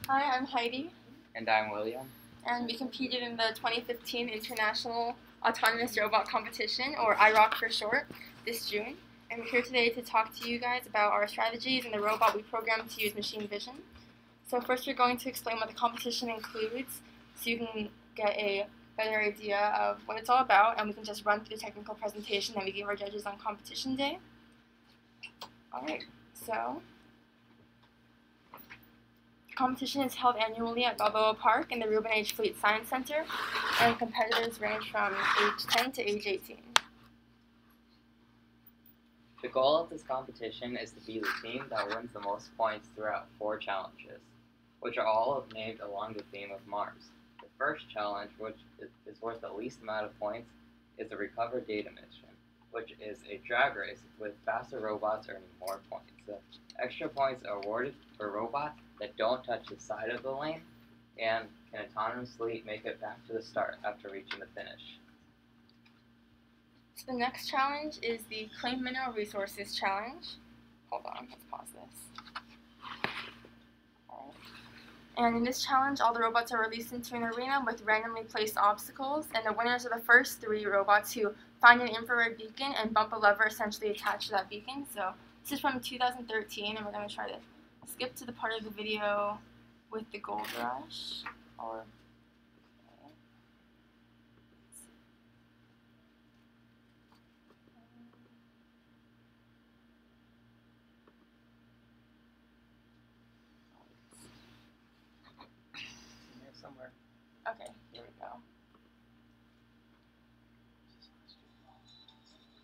Hi, I'm Heidi, And I'm William. and we competed in the 2015 International Autonomous Robot Competition, or iRobot for short, this June. And we're here today to talk to you guys about our strategies and the robot we programmed to use machine vision. So first we're going to explain what the competition includes so you can get a better idea of what it's all about, and we can just run through the technical presentation that we gave our judges on competition day. Alright, so the competition is held annually at Balboa Park in the Reuben H. Fleet Science Center, and competitors range from age 10 to age 18. The goal of this competition is to be the team that wins the most points throughout 4 challenges, which are all named along the theme of Mars. The first challenge, which is worth the least amount of points, is the Recover Data Mission, which is a drag race with faster robots earning more points. So extra points are awarded for robots that don't touch the side of the lane and can autonomously make it back to the start after reaching the finish. So the next challenge is the Claim Mineral Resources Challenge. Hold on, let's pause this. Alright. And in this challenge, all the robots are released into an arena with randomly placed obstacles, and the winners are the first 3 robots who find an infrared beacon and bump a lever essentially attached to that beacon. So this is from 2013, and we're going to try to skip to the part of the video with the gold rush. Or Somewhere. okay, here we go.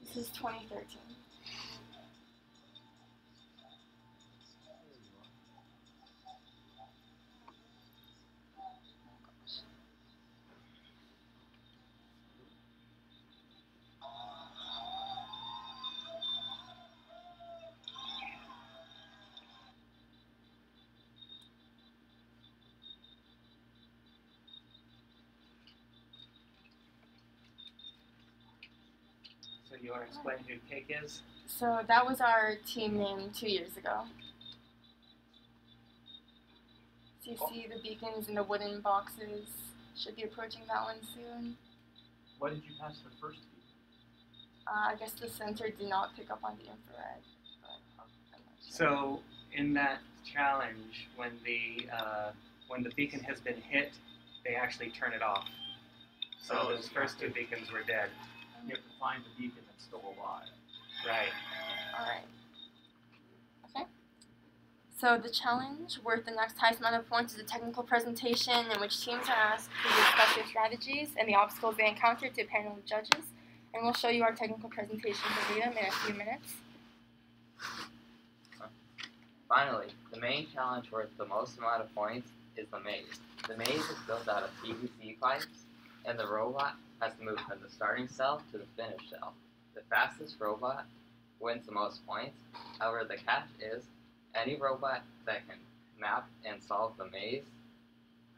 This is 2013. So you want to explain who Cake is? So that was our team name 2 years ago. So you see the beacons in the wooden boxes. Should be approaching that one soon. What did you pass the first beat? I guess the sensor did not pick up on the infrared. But I'm not sure. So in that challenge, when the beacon has been hit, they actually turn it off. So those first 2 beacons were dead. You have to find the beacon that's still alive. Right. Alright. Okay. So the challenge worth the next highest amount of points is a technical presentation in which teams are asked to discuss their strategies and the obstacles they encounter to a panel of judges. And we'll show you our technical presentation verbatim in a few minutes. Finally, the main challenge worth the most amount of points is the maze. The maze is built out of PVC pipes, and the robot has to move from the starting cell to the finish cell. The fastest robot wins the most points. However, the catch is any robot that can map and solve the maze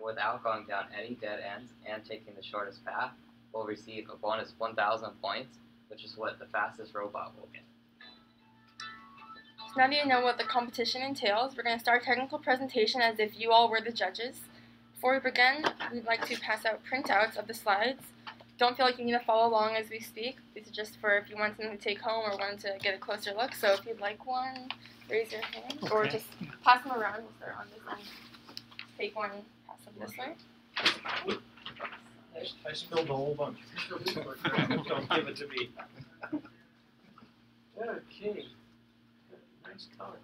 without going down any dead ends and taking the shortest path will receive a bonus 1,000 points, which is what the fastest robot will get. So now that you know what the competition entails, we're going to start technical presentation as if you all were the judges. Before we begin, we'd like to pass out printouts of the slides. Don't feel like you need to follow along as we speak. These are just for if you want something to take home or want to get a closer look. So if you'd like one, raise your hand, or just pass them around. We'll start on this end. Take one, pass them this way. I spilled a whole bunch. Don't give it to me. Okay. Nice color.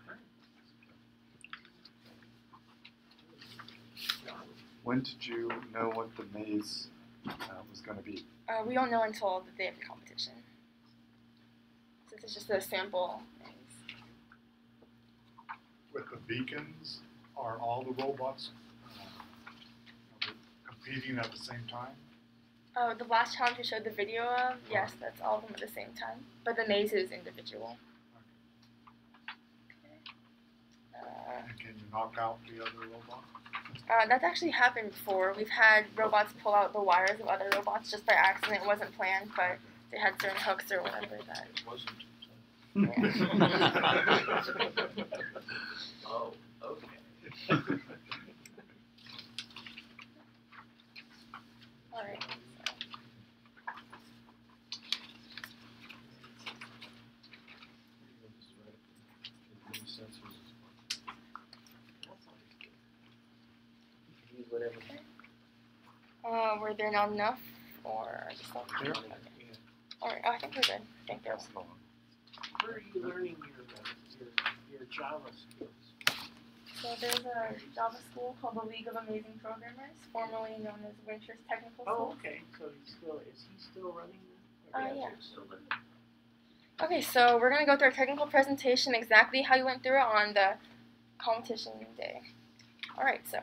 When did you know what the maze was going to be? We don't know until the day of the competition. So this is just a sample maze. With the beacons, are all the robots competing at the same time? Oh, the last challenge we showed the video of, yes, that's all of them at the same time. But the maze is individual. And can you knock out the other robot? That's actually happened before. We've had robots pull out the wires of other robots just by accident. It wasn't planned, but they had certain hooks or whatever that. It wasn't. Yeah. Oh, okay. do whatever. Were there not enough, or just like, Yeah. Alright, I think we're good. Thank you. Where are you learning your Java skills? So there's a Java school called the League of Amazing Programmers, formerly known as Winter's Technical School. Oh, okay. So is he still running that? Yeah. It's still there. Okay, so we're going to go through our technical presentation, exactly how you went through it on the competition day. Alright, so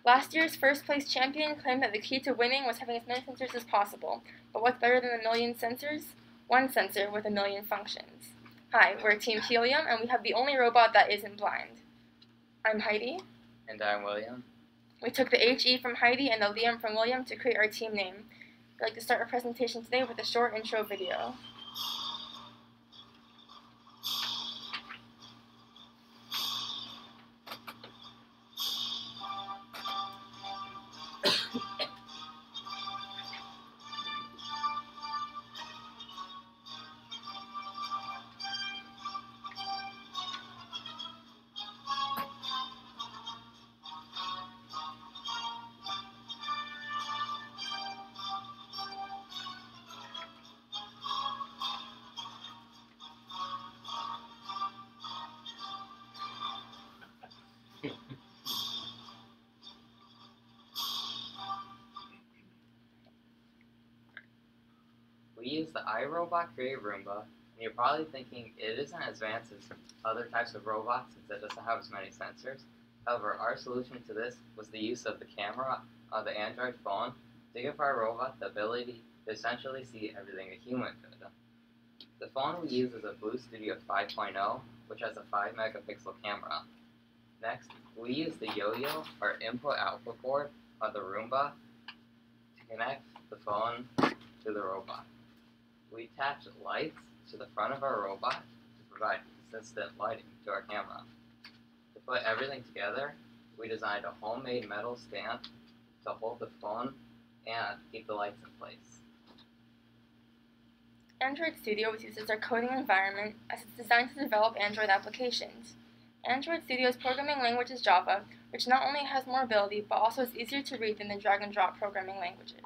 last year's first place champion claimed that the key to winning was having as many sensors as possible. But what's better than a million sensors? One sensor with a million functions. Hi, we're Team Helium, and we have the only robot that isn't blind. I'm Heidi. And I'm William. We took the HE from Heidi and the Liam from William to create our team name. We'd like to start our presentation today with a short intro video. We use the iRobot Create Roomba, and you're probably thinking it isn't as advanced as other types of robots since it doesn't have as many sensors. However, our solution to this was the use of the camera on the Android phone to give our robot the ability to essentially see everything a human could. The phone we use is a Blue Studio 5.0, which has a 5 megapixel camera. Next, we use the Yo-Yo, or input-output board, on the Roomba to connect the phone to the robot. We attach lights to the front of our robot to provide consistent lighting to our camera. To put everything together, we designed a homemade metal stand to hold the phone and keep the lights in place. Android Studio was used as our coding environment as it's designed to develop Android applications. Android Studio's programming language is Java, which not only has more ability, but also is easier to read than the drag-and-drop programming languages.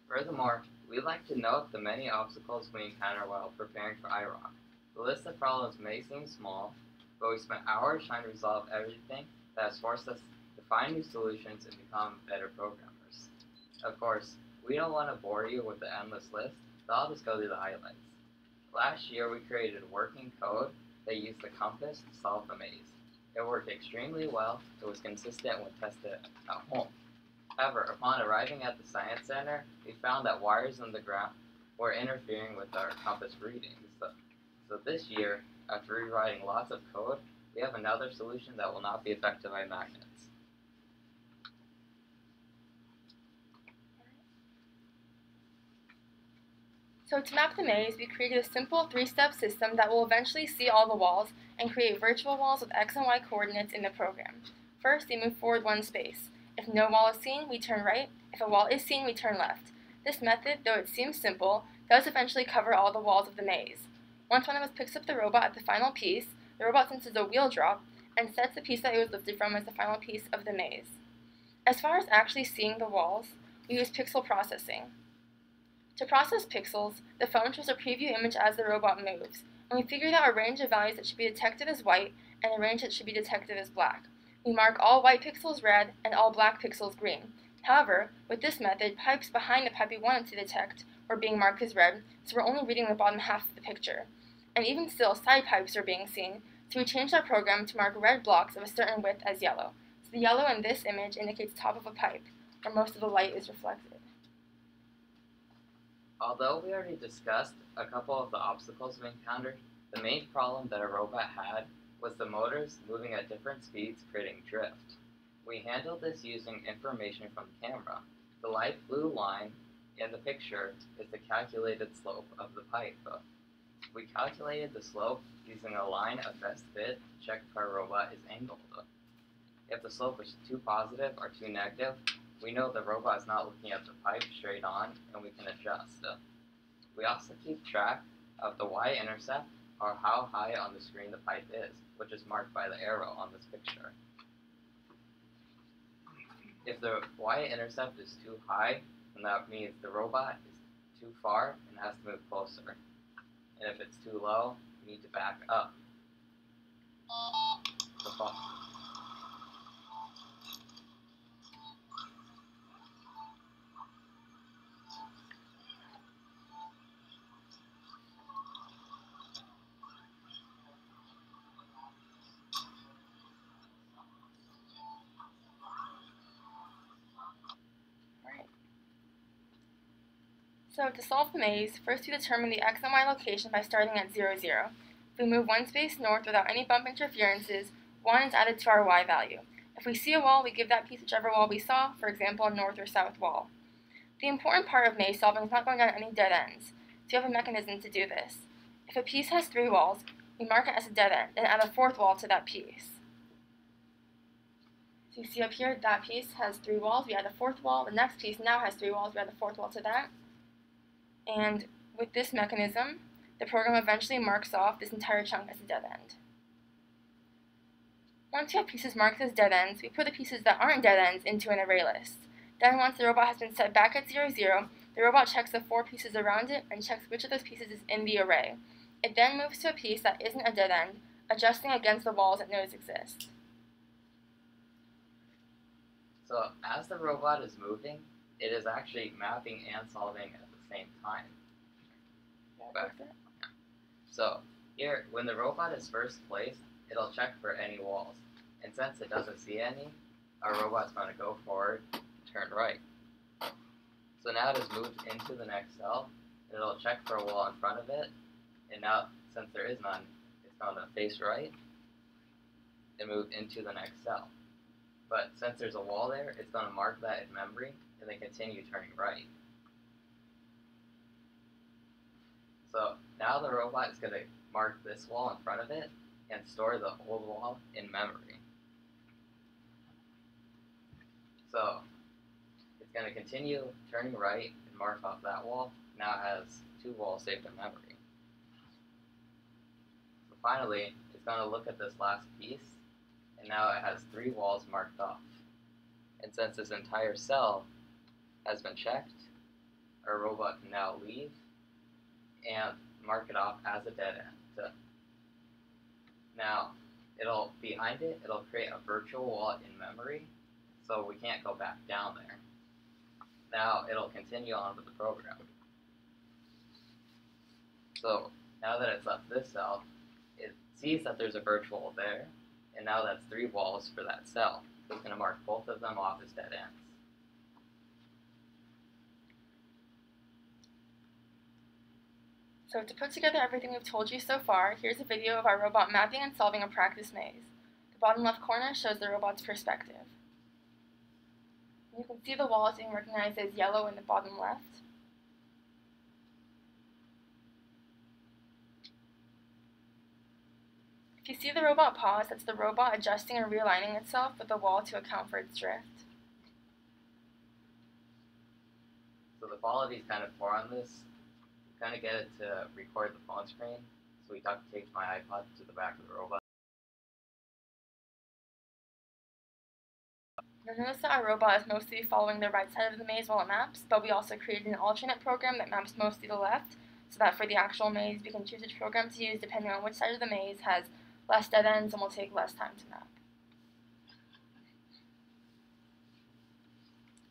Furthermore, we like to note the many obstacles we encounter while preparing for iRobot. The list of problems may seem small, but we spent hours trying to resolve everything that has forced us to find new solutions and become better programmers. Of course, we don't want to bore you with the endless list, so I'll just go through the highlights. Last year, we created working code that used the compass to solve the maze. It worked extremely well. It was consistent when tested at home. However, upon arriving at the Science Center, we found that wires in the ground were interfering with our compass readings. So this year, after rewriting lots of code, we have another solution that will not be affected by magnets. So to map the maze, we created a simple 3-step system that will eventually see all the walls and create virtual walls with X and Y coordinates in the program. First, we move forward 1 space. If no wall is seen, we turn right. If a wall is seen, we turn left. This method, though it seems simple, does eventually cover all the walls of the maze. Once one of us picks up the robot at the final piece, the robot senses a wheel drop and sets the piece that it was lifted from as the final piece of the maze. As far as actually seeing the walls, we use pixel processing. To process pixels, the phone shows a preview image as the robot moves, and we figured out a range of values that should be detected as white and a range that should be detected as black. We mark all white pixels red and all black pixels green. However, with this method, pipes behind the pipe we wanted to detect were being marked as red, so we're only reading the bottom half of the picture. And even still, side pipes are being seen, so we changed our program to mark red blocks of a certain width as yellow. So the yellow in this image indicates top of a pipe, where most of the light is reflected. Although we already discussed a couple of the obstacles we encountered, the main problem that our robot had was the motors moving at different speeds, creating drift. We handled this using information from the camera. The light blue line in the picture is the calculated slope of the pipe. We calculated the slope using a line of best fit to check if our robot is angled. If the slope is too positive or too negative, we know the robot is not looking at the pipe straight on, and we can adjust. We also keep track of the y-intercept, or how high on the screen the pipe is, which is marked by the arrow on this picture. If the y-intercept is too high, then that means the robot is too far and has to move closer. And if it's too low, you need to back up. So So to solve the maze, first we determine the x and y location by starting at 0, 0. If we move one space north without any bump interferences, 1 is added to our y value. If we see a wall, we give that piece whichever wall we saw, for example, a north or south wall. The important part of maze solving is not going down any dead ends, so you have a mechanism to do this. If a piece has 3 walls, we mark it as a dead end and add a 4th wall to that piece. So you see up here, that piece has 3 walls, we add a 4th wall. The next piece now has 3 walls, we add a 4th wall to that. And with this mechanism, the program eventually marks off this entire chunk as a dead end. Once we have pieces marked as dead ends, we put the pieces that aren't dead ends into an array list. Then once the robot has been set back at 0, 0, the robot checks the 4 pieces around it and checks which of those pieces is in the array. It then moves to a piece that isn't a dead end, adjusting against the walls it knows exist. So as the robot is moving, it is actually mapping and solving at the same time. So here, when the robot is first placed, it'll check for any walls. And since it doesn't see any, our robot's going to go forward and turn right. So now it has moved into the next cell, and it'll check for a wall in front of it. And now, since there is none, it's going to face right and move into the next cell. But since there's a wall there, it's going to mark that in memory and then continue turning right. So now the robot is going to mark this wall in front of it and store the old wall in memory. So it's going to continue turning right and mark off that wall. Now it has 2 walls saved in memory. So finally, it's going to look at this last piece, and now it has 3 walls marked off. And since this entire cell has been checked, our robot can now leave and mark it off as a dead end. Now, behind it, it'll create a virtual wall in memory, so we can't go back down there. Now, it'll continue on with the program. So, now that it's left this cell, it sees that there's a virtual wall there, and now that's 3 walls for that cell. So it's going to mark both of them off as dead ends. So to put together everything we've told you so far, here's a video of our robot mapping and solving a practice maze. The bottom left corner shows the robot's perspective. You can see the walls being recognized as yellow in the bottom left. If you see the robot pause, that's the robot adjusting or realigning itself with the wall to account for its drift. So the quality is kind of poor on this. Kind of get it to record the phone screen, so we duct taped my iPod to the back of the robot. You'll notice that our robot is mostly following the right side of the maze while it maps, but we also created an alternate program that maps mostly to the left, so that for the actual maze we can choose which program to use depending on which side of the maze has less dead ends and will take less time to map.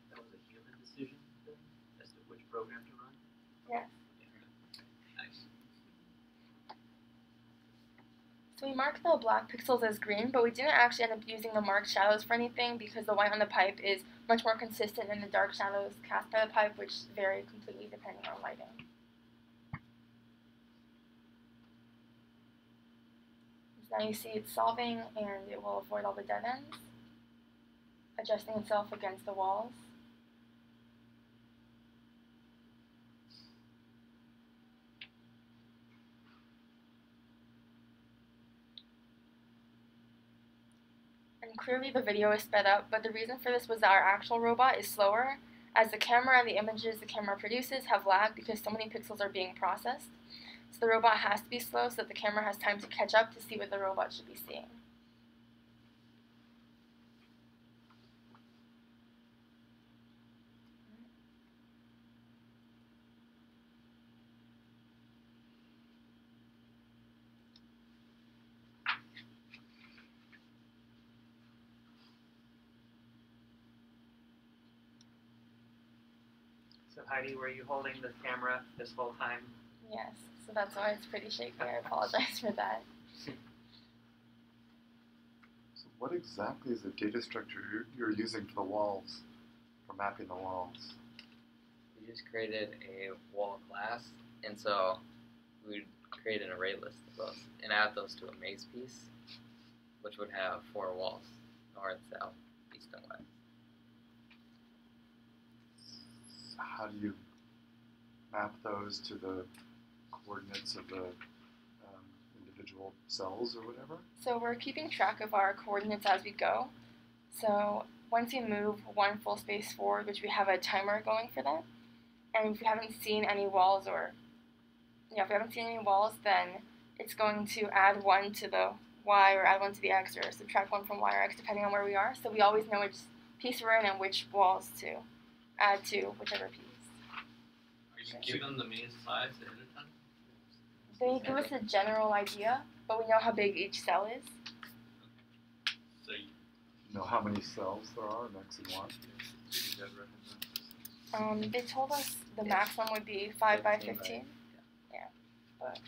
That was a human decision then, as to which program to run? Yes. Nice. So we marked the black pixels as green, but we didn't actually end up using the marked shadows for anything because the white on the pipe is much more consistent than the dark shadows cast by the pipe, which vary completely depending on lighting. So now you see it's solving and it will avoid all the dead ends, adjusting itself against the walls. And clearly the video is sped up, but the reason for this was that our actual robot is slower, as the camera and the images the camera produces have lag because so many pixels are being processed. So the robot has to be slow so that the camera has time to catch up to see what the robot should be seeing. Heidi, were you holding the camera this whole time? Yes, so that's why it's pretty shaky. I apologize for that. So what exactly is the data structure you're using for the walls, for mapping the walls? We just created a wall class, and so we would create an array list of those and add those to a maze piece, which would have 4 walls: north, south, east, and west. How do you map those to the coordinates of the individual cells or whatever? So we're keeping track of our coordinates as we go. So once you move one full space forward, which we have a timer going for that, and if we haven't seen any walls then it's going to add 1 to the y or add 1 to the x or subtract 1 from y or x depending on where we are. So we always know which piece we're in and which walls to add to whichever piece. Are you given the maze size ahead of time? They give us a general idea, but we know how big each cell is. So you You know how many cells there are in X and Y? do that recognize. They told us the maximum would be 5 by 15. Yeah, but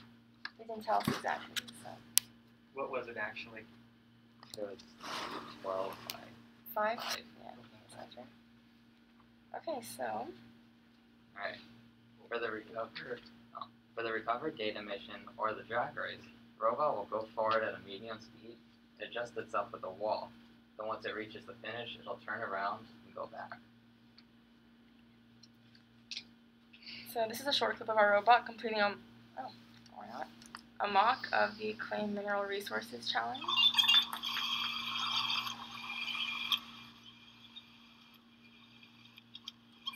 they didn't tell us exactly. So What was it actually? So it's 12 by 5? 5. Yeah, that's right. Okay, so Alright. For the recovered data mission or the drag race, the robot will go forward at a medium speed and adjust itself with the wall. Then once it reaches the finish, it'll turn around and go back. So this is a short clip of our robot completing a mock of the Claim Mineral Resources Challenge.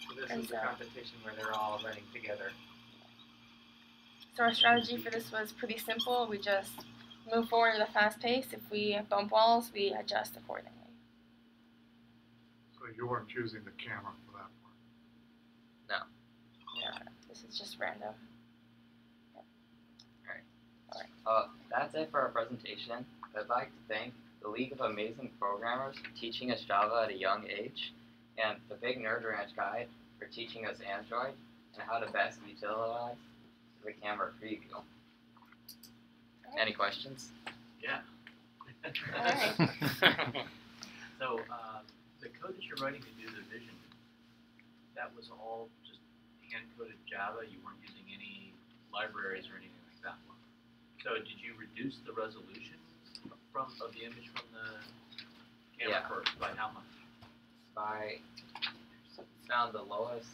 So this And is the so- competition where they're all running together. So our strategy for this was pretty simple. We just move forward at a fast pace. If we bump walls, we adjust accordingly. So you weren't using the camera for that part? Yeah, this is just random. That's it for our presentation. I'd like to thank the League of Amazing Programmers for teaching us Java at a young age, and the Big Nerd Ranch Guide for teaching us Android and how to best utilize the camera preview. Any questions? Yeah. Alright. So the code that you're writing to do the vision, that was all just hand-coded Java. You weren't using any libraries or anything like that one. So did you reduce the resolution of the image from the camera by how much? It's found the lowest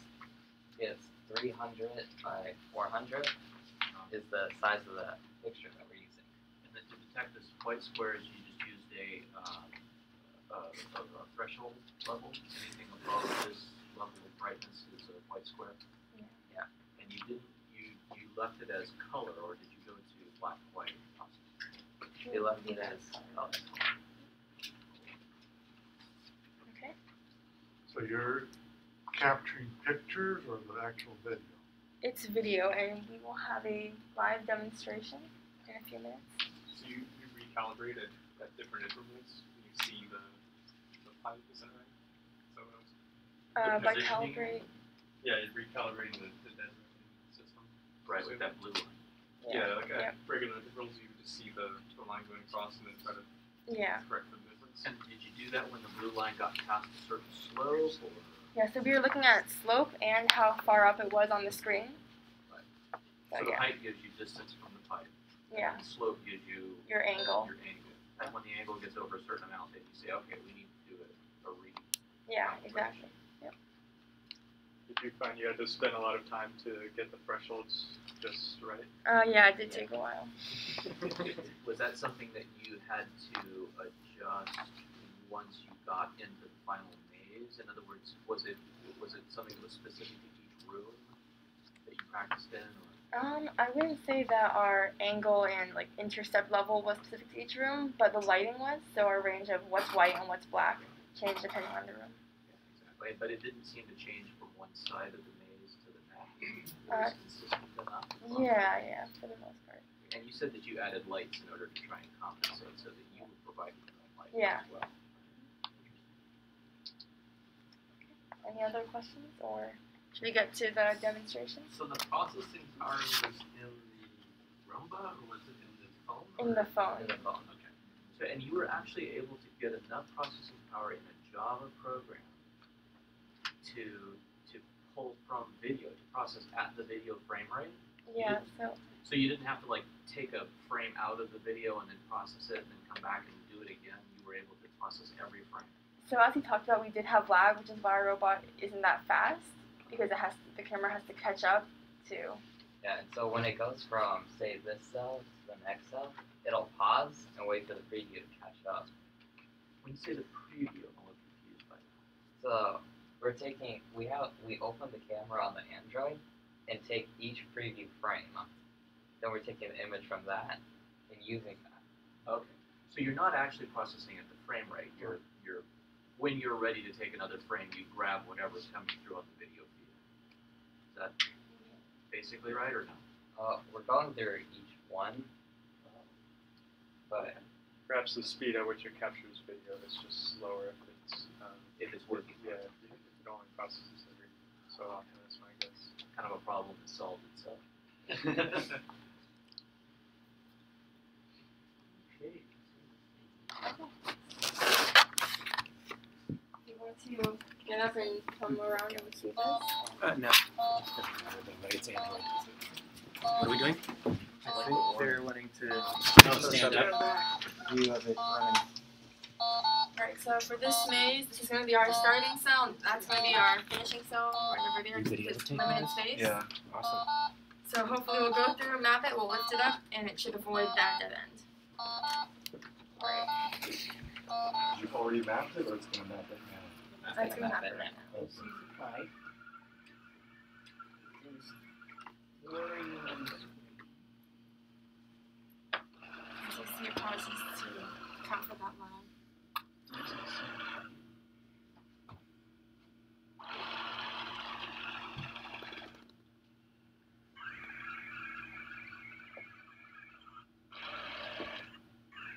is 300 by 400 is the size of the picture that we're using. And then to detect this white squares, you just used a threshold level. Anything above this level of brightness is a white square. Yeah. And you left it as color, or did you go to black and white? We left it as color. Okay. So you're capturing pictures or the actual video? It's video, and we will have a live demonstration in a few minutes. So you recalibrate at different intervals when you see the pipe, is that right? So By positioning? calibrate. yeah, you're recalibrating the dead system. Right, with that blue line. Yeah, like at regular intervals you would just see the line going across and then try to correct the difference. And did you do that when the blue line got past a certain slope, or? Yeah, so we were looking at slope and how far up it was on the screen. Right. So So the yeah, height gives you distance from the pipe. yeah, And the slope gives you your angle. your angle. And when the angle gets over a certain amount, then you say, okay, we need to do a read. Yeah, exactly. Did you find you had to spend a lot of time to get the thresholds just right? Yeah, it did take a while. Was that something that you had to adjust once you got into the final maze? In other words, was it something that was specific to each room that you practiced in? Or? I wouldn't say that our angle and like intercept level was specific to each room, but the lighting was. So our range of what's white and what's black changed depending on the room. Yeah, exactly. But it didn't seem to change from one side of the maze to the next. It was consistent enough. Yeah, for the most part. And you said that you added lights in order to try and compensate so that you would provide your own light Yeah. as well. Any other questions or? Should we get to the demonstration? So the processing power was in the Roomba, or was it in the phone? In the phone. In the phone, okay. So, and you were actually able to get enough processing power in a Java program to pull from video, to process at the video frame rate? Yeah, So you didn't have to like take a frame out of the video and then process it and then come back and do it again. You were able to process every frame. So as we talked about, we did have lag, which is why our robot isn't that fast, because the camera has to catch up to. Yeah, and so when it goes from, say, this cell to the next cell, it'll pause and wait for the preview to catch up. When you say the preview, I'm a little confused by that. So we open the camera on the Android and take each preview frame. Then we're taking an image from that and using that. Okay. So you're not actually processing at the frame rate. You're when you're ready to take another frame, you grab whatever's coming through on the video feed. Is that basically right or no? We're going through each one, but Perhaps the speed at which it captures video is just slower If it's working. Yeah, if it only processes every so often, that's my guess. Kind of a problem that solved itself. Okay. You want to get up and come around and see this? No. It's Android. What are we doing? I think they're wanting to stand up. view of it running. Alright, so for this maze, this is going to be our starting cell, and that's going to be our finishing cell, right over there, because it's limited space. Yeah. Awesome. So hopefully we'll go through, map it, we'll lift it up, and it should avoid that dead end. Alright. You've already mapped it, or it's going to map it now? That's going to map it right now. Right. So see it pauses to count for that line.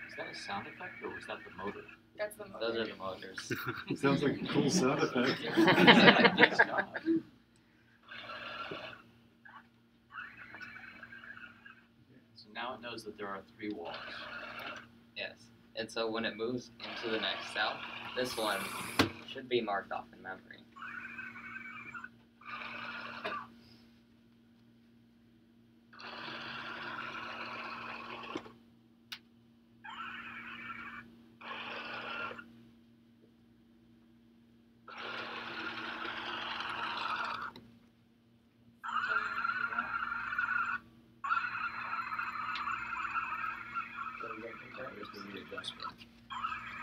Is that a sound effect or was that the motor? That's the motor. those are the motors. Sounds like a cool sound effect. It's not. So now it knows that there are 3 walls. Yes. And so when it moves into the next cell, this one should be marked off in memory.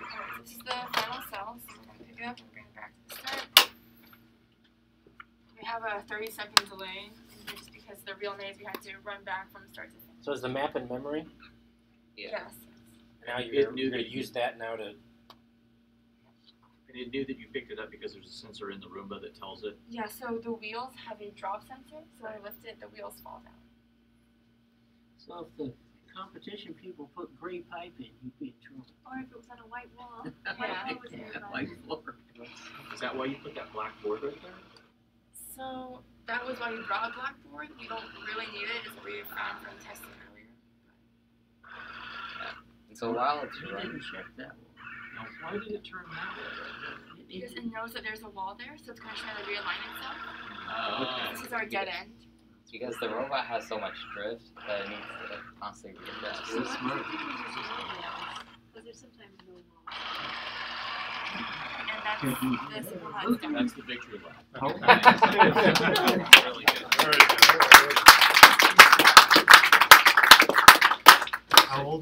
Alright, this is the final cell, so we're going to pick it up and bring it back to the start. We have a 30-second delay, and just because the real maze, we had to run back from start to finish. So is the map in memory? Yes. Now It you're knew going that to use that now to. And it knew that you picked it up because there's a sensor in the Roomba that tells it. Yeah, so the wheels have a drop sensor, so when I lift it, the wheels fall down. So if the competition people put gray pipe in, you'd be in trouble. Or if it was on a white wall. Yeah. White floor. Is that why you put that black board right there? So that was why we brought a blackboard. We don't really need it, as we found from testing earlier. And so while it's You running, didn't check that one. Now, why did it turn that way? Because it knows that there's a wall there, so it's going to try to realign itself. Oh. This is our dead end. because the robot has so much drift that it needs to constantly readjust. So smart. Because there's sometimes no wall. And that's the simple how it's done. That's the victory lap. Okay. Really good. Very good. How old